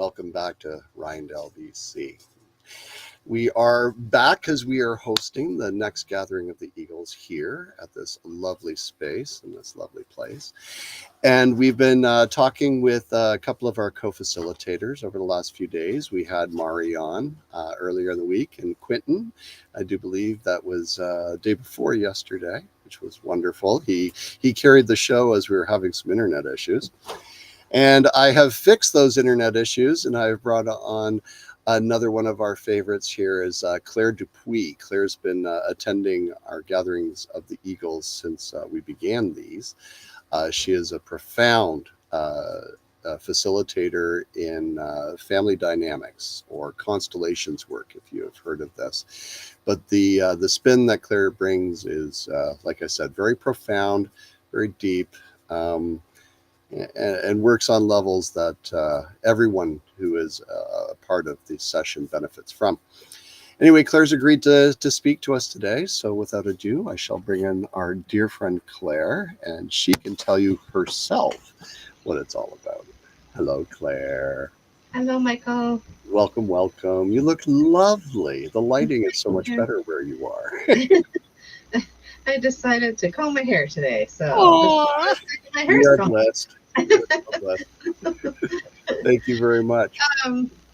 welcome back to Rindell, BC. We are back because we are hosting the next gathering of the Eagles here at this lovely space in this lovely place. And we've been talking with a couple of our co-facilitators over the last few days. We had Mari on earlier in the week, and Quentin, I do believe that was day before yesterday, which was wonderful. He carried the show as we were having some internet issues. And I have fixed those internet issues, and I've brought on another one of our favorites here is Claire Dupuis. Claire's been attending our gatherings of the Eagles since we began these. She is a profound facilitator in family dynamics or constellations work, if you have heard of this. But the spin that Claire brings is, like I said, very profound, very deep, and works on levels that everyone who is a part of the session benefits from. Anyway, Claire's agreed to speak to us today, so without ado, I shall bring in our dear friend Claire, and she can tell you herself what it's all about. Hello, Claire. Hello, Michael. Welcome, welcome. You look lovely. The lighting is so much better where you are. I decided to comb my hair today, so my hair's blessed. Thank you very much.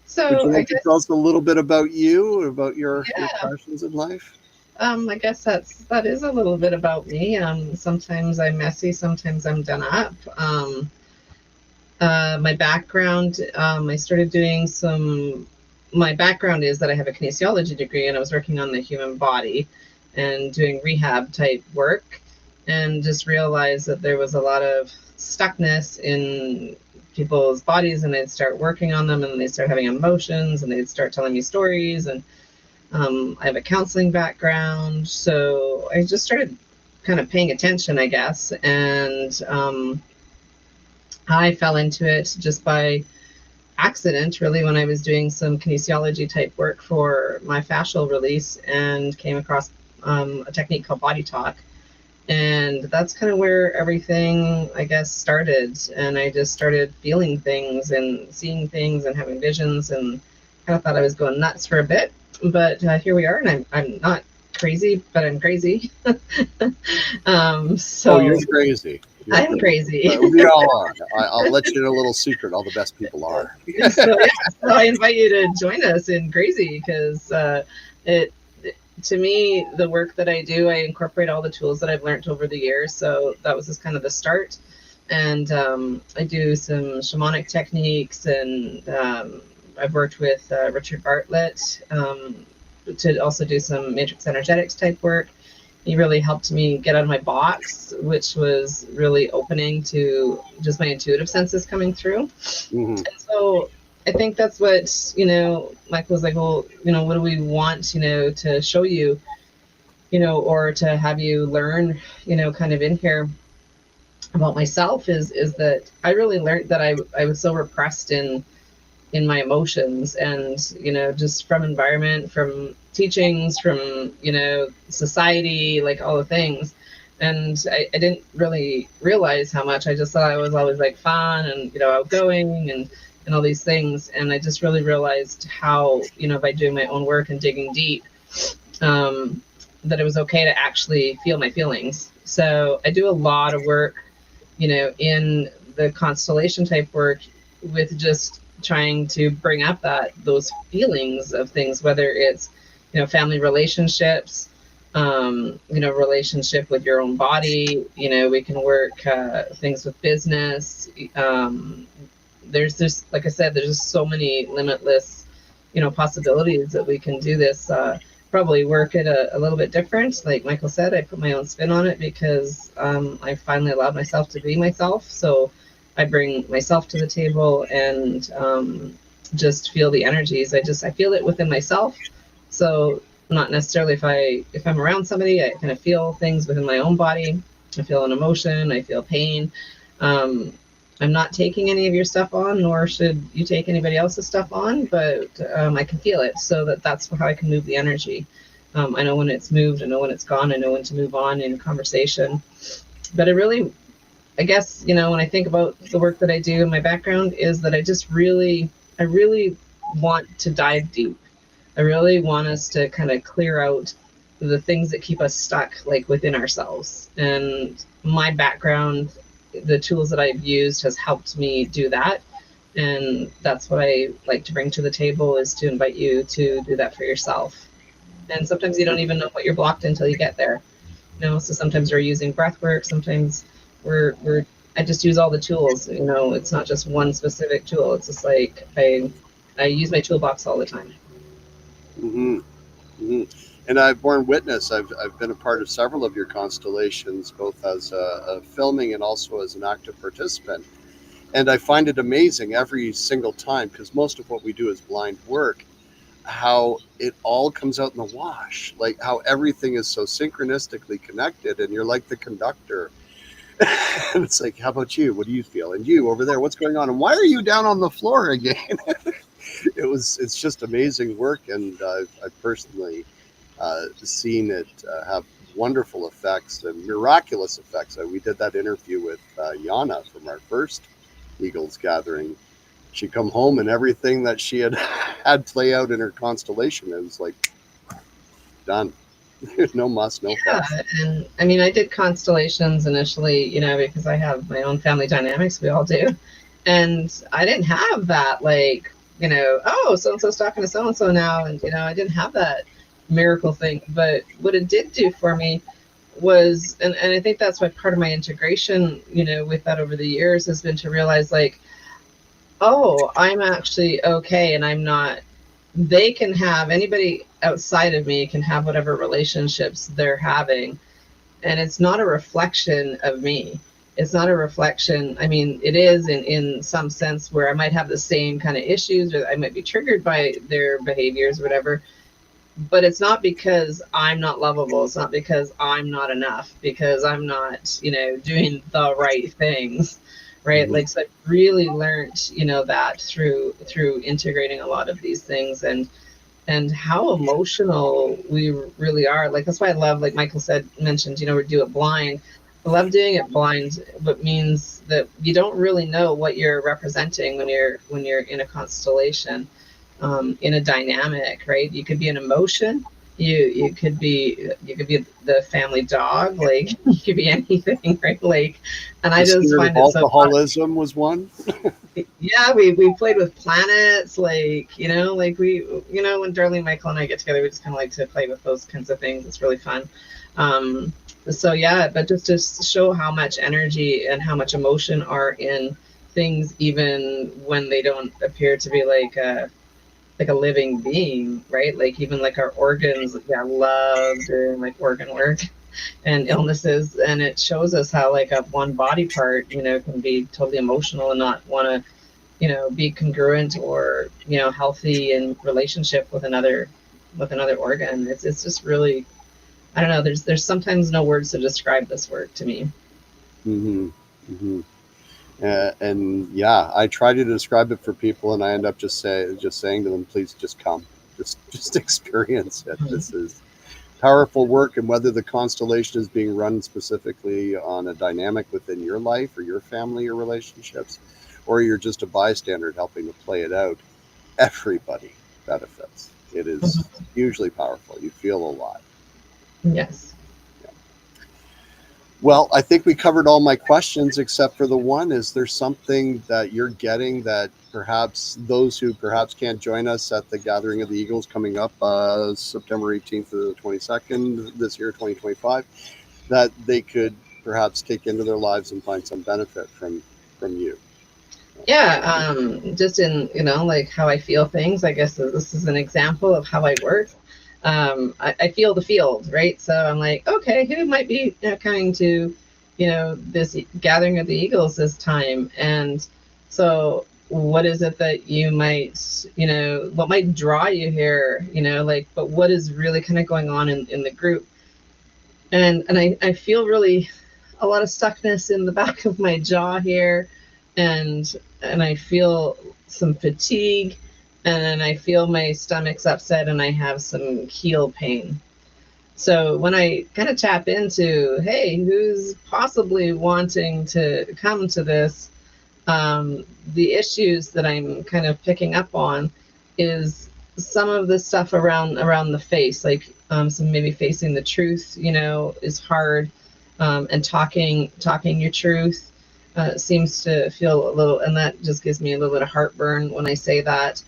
So would you like to tell us a little bit about you, about your passions in life? I guess that is a little bit about me. Sometimes I'm messy, sometimes I'm done up. My background, I started doing my background is that I have a kinesiology degree, and I was working on the human body and doing rehab type work, and just realized that there was a lot of stuckness in people's bodies, and they'd start working on them, and they'd start having emotions, and they'd start telling me stories. And I have a counseling background, so I just started kind of paying attention, I guess, and I fell into it just by accident, really, when I was doing some kinesiology type work for my fascial release, and came across a technique called body talk. And that's kind of where everything, I guess, started. And I just started feeling things and seeing things and having visions, and kind of thought I was going nuts for a bit. But here we are, and I'm not crazy, but I'm crazy. So you're crazy. I'm crazy. We all are. I'll let you know a little secret. All the best people are. So I invite you to join us in crazy, because to me, the work that I do, I incorporate all the tools that I've learned over the years. So that was just kind of the start. And I do some shamanic techniques, and I've worked with Richard Bartlett to also do some matrix energetics type work. He really helped me get out of my box, which was really opening to just my intuitive senses coming through. Mm-hmm. And so I think that's what, Michael was like, well, what do we want, to show you, or to have you learn, kind of in here about myself is that I really learned that I was so repressed in my emotions, and, just from environment, from teachings, from, society, like all the things. And I didn't really realize how much. I just thought I was always like fun and, outgoing and all these things. And I just really realized how, by doing my own work and digging deep, that it was okay to actually feel my feelings. So I do a lot of work, in the constellation type work, with just trying to bring up those feelings of things, whether it's, family relationships, relationship with your own body, we can work things with business. There's just, like I said, there's just so many limitless, possibilities that we can do this. Probably work it a little bit different. Like Michael said, I put my own spin on it because I finally allowed myself to be myself. So I bring myself to the table and just feel the energies. I feel it within myself. So not necessarily if I'm around somebody, I kind of feel things within my own body. I feel an emotion. I feel pain. I'm not taking any of your stuff on, nor should you take anybody else's stuff on, but I can feel it, so that's how I can move the energy. I know when it's moved, I know when it's gone, I know when to move on in conversation. But I guess, when I think about the work that I do in my background, is that I just really I really want to dive deep. I really want us to kind of clear out the things that keep us stuck, like within ourselves. And my background, the tools that I've used, has helped me do that. And that's what I like to bring to the table, is to invite you to do that for yourself. And sometimes you don't even know what you're blocked until you get there. So sometimes we're using breath work. Sometimes we're I just use all the tools. It's not just one specific tool. It's just like I use my toolbox all the time. Hmm. Hmm. And I've borne witness. I've been a part of several of your constellations, both as a filming and also as an active participant. And I find it amazing every single time, because most of what we do is blind work, how it all comes out in the wash, like how everything is so synchronistically connected, and you're like the conductor. And it's like, how about you? What do you feel? And you over there, what's going on? And why are you down on the floor again? It's just amazing work, and I've personally seen it have wonderful effects and miraculous effects. We did that interview with Yana from our first Eagles gathering. She come home and everything that she had had play out in her constellation, it was like done. No muss, no fuss. Yeah, and I mean, I did constellations initially, because I have my own family dynamics. We all do, and I didn't have that, like, oh, so and so's talking to so and so now, and I didn't have that miracle thing. But what it did do for me was, and I think that's why part of my integration, with that over the years, has been to realize, like, oh, I'm actually okay, and I'm not. They can have, anybody outside of me can have whatever relationships they're having, and it's not a reflection of me. It's not a reflection. I mean, it is in some sense, where I might have the same kind of issues, or I might be triggered by their behaviors or whatever, but it's not because I'm not lovable. It's not because I'm not enough, because I'm not, doing the right things, right? Mm-hmm. Like, so I've really learned, that through integrating a lot of these things, and how emotional we really are. Like, that's why I love, like Michael mentioned, we do it blind. I love doing it blind, but means that you don't really know what you're representing when you're in a constellation, in a dynamic, right? You could be an emotion. You could be the family dog, like, you could be anything, right? Like, and The I just spirit of find it so fun. alcoholism was one. Yeah, we played with planets, like, like when Darlene, Michael, and I get together, we just kind of like to play with those kinds of things. It's really fun. Um, so yeah, but just to show how much energy and how much emotion are in things, even when they don't appear to be like a living being, right? Like, even like our organs, yeah, I love doing like organ work and illnesses, and it shows us how, like, a one body part, can be totally emotional and not want to, be congruent or, healthy in relationship with another organ. It's just really, I don't know, there's sometimes no words to describe this work to me. Hmm. Hmm. And yeah, I try to describe it for people, and I end up just saying to them, please just come, just experience it. This is powerful work, and whether the constellation is being run specifically on a dynamic within your life or your family or relationships, or you're just a bystander helping to play it out, everybody benefits. It is Mhm. hugely powerful. You feel a lot. Yes. Yeah. Well, I think we covered all my questions except for the one. Is there something that you're getting that perhaps those who perhaps can't join us at the Gathering of the Eagles coming up September 18th to the 22nd this year, 2025, that they could perhaps take into their lives and find some benefit from you? Yeah, just in, like, how I feel things, I guess this is an example of how I work. I feel the field, right? So I'm like, okay, who might be, coming to, this gathering of the Eagles this time? And so what is it that you might, what might draw you here, like, but what is really kind of going on in the group? And I feel really a lot of stuckness in the back of my jaw here, and I feel some fatigue, and then I feel my stomach's upset, and I have some heel pain. So when I kind of tap into, hey, who's possibly wanting to come to this, The issues that I'm kind of picking up on is some of the stuff around the face, like some maybe facing the truth, is hard, and talking your truth seems to feel a little, and that just gives me a little bit of heartburn when I say that.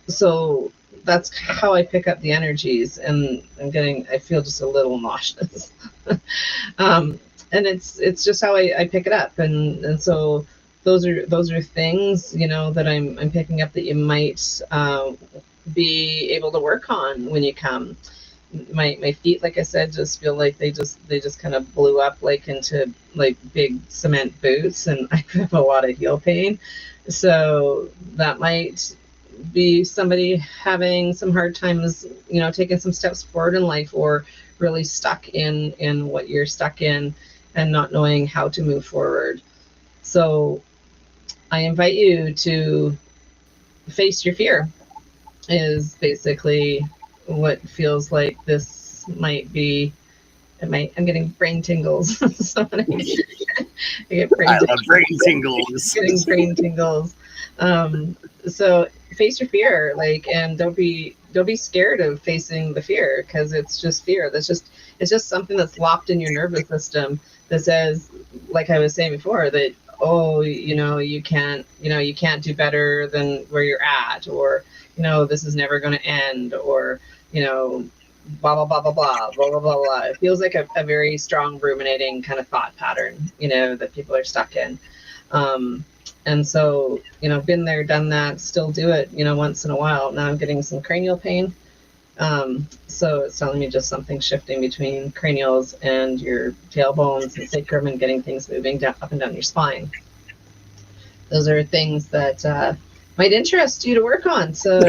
So that's how I pick up the energies, and I feel just a little nauseous. And it's just how I pick it up, and so those are things that I'm picking up that you might be able to work on when you come. My feet, like I said, just feel like they just kind of blew up like into like big cement boots, and I have a lot of heel pain. So that might be somebody having some hard times, taking some steps forward in life, or really stuck in what you're stuck in and not knowing how to move forward. So I invite you to face your fear, is basically what feels like this might be. I'm getting brain tingles. So I get I love brain tingles. Getting brain tingles. So face your fear, and don't be scared of facing the fear, because it's just fear. It's just something that's locked in your nervous system that says, like I was saying before, that you can't do better than where you're at, or this is never going to end, or blah blah blah blah blah blah blah blah blah. It feels like a very strong ruminating kind of thought pattern, that people are stuck in. And so, been there, done that, still do it, once in a while. Now I'm getting some cranial pain. So it's telling me just something shifting between cranials and your tailbones and sacrum, and getting things moving down, up and down your spine. Those are things that might interest you to work on. So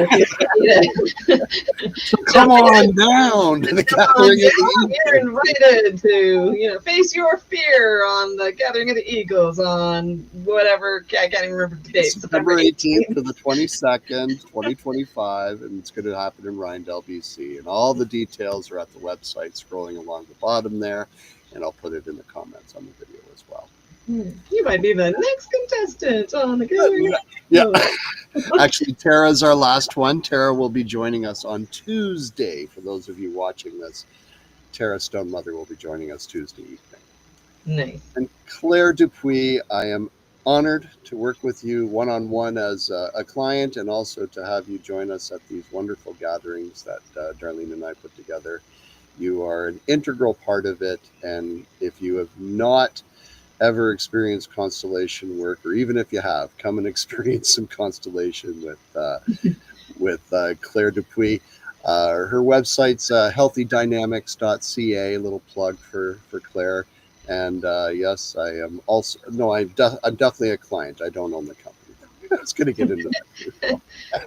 come on down to the Gathering of the Eagles. You're invited to, face your fear on the Gathering of the Eagles on whatever, I can't even remember the date. September 18th to the 22nd, 2025, and it's going to happen in Rindell, BC. And all the details are at the website, scrolling along the bottom there, and I'll put it in the comments on the video as well. You might be the next contestant on the Gathering. Yeah. Actually, Tara's our last one. Tara will be joining us on Tuesday. For those of you watching this, Tara Stone Mother will be joining us Tuesday evening. Nice. And Claire Dupuis, I am honored to work with you one-on-one as a client, and also to have you join us at these wonderful gatherings that Darlene and I put together. You are an integral part of it, and if you have not ever experienced constellation work, or even if you have, come and experience some constellation with Claire Dupuis. Her website's healthydynamics.ca. A little plug for Claire. And yes, I am also, no, I'm definitely a client. I don't own the company. I was going to get into that.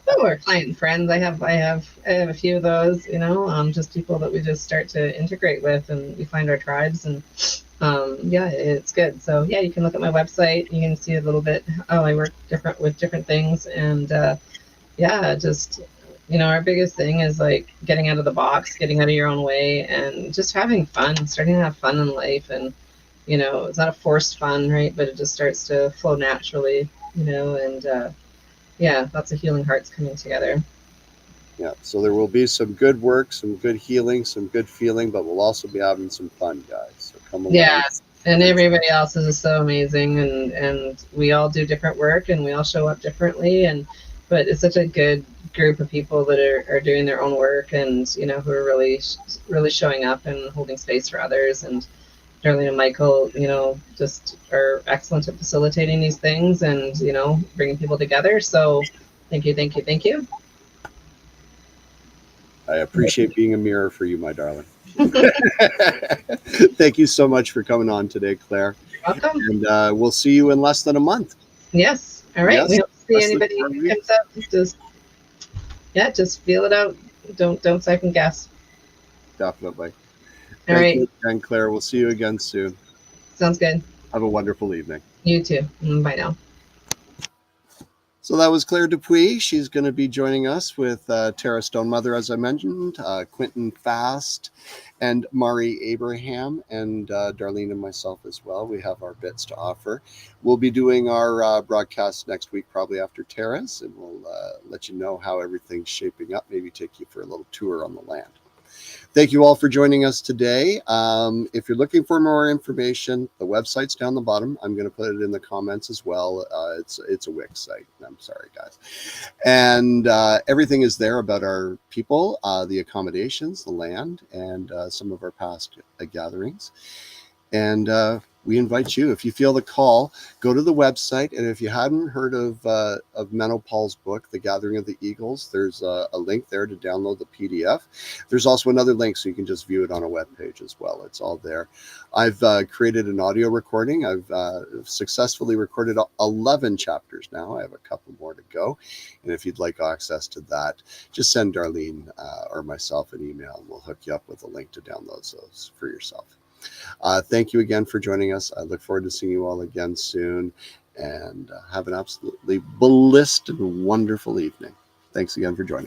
Oh, we're client and friends. I have a few of those, just people that we just start to integrate with, and we find our tribes, and yeah, it's good. So yeah, you can look at my website. You can see a little bit how I work with different things, and yeah, just our biggest thing is like getting out of the box, getting out of your own way, and just having fun, starting to have fun in life. And it's not a forced fun, right? But it just starts to flow naturally, and yeah, lots of healing hearts coming together. Yeah, so there will be some good work, some good healing, some good feeling, but we'll also be having some fun, guys. So come along. Yeah, and everybody else is so amazing, and we all do different work, and we all show up differently, but it's such a good group of people that are doing their own work, and who are really showing up and holding space for others. And Darlene and Michael, just are excellent at facilitating these things, and bringing people together. So thank you. I appreciate being a mirror for you, my darling. Thank you so much for coming on today, Claire. Welcome. And we'll see you in less than a month. Yes. All right. Yes. We don't see anybody who comes up. Just feel it out. Don't second guess. Definitely. All right. Thank you again, Claire. We'll see you again soon. Sounds good. Have a wonderful evening. You too. Bye now. So So that was Claire Dupuis. She's going to be joining us with Tara Stonemother, as I mentioned, Quentin Fast, and Mari Abraham, and Darlene and myself as well. We have our bits to offer. We'll be doing our broadcast next week, probably after Tara's, and we'll let you know how everything's shaping up, maybe take you for a little tour on the land. Thank you all for joining us today. If you're looking for more information, the website's down the bottom. I'm going to put it in the comments as well. It's a Wix site. I'm sorry, guys. And everything is there about our people, the accommodations, the land, and some of our past gatherings. And we invite you, if you feel the call, go to the website. And if you hadn't heard of Menno Paul's book, The Gathering of the Eagles, there's a link there to download the PDF. There's also another link so you can just view it on a web page as well. It's all there. I've created an audio recording. I've successfully recorded 11 chapters now. I have a couple more to go. And if you'd like access to that, just send Darlene or myself an email, and we'll hook you up with a link to download those for yourself. Thank you again for joining us. I look forward to seeing you all again soon, and have an absolutely ballistic, wonderful evening. Thanks again for joining.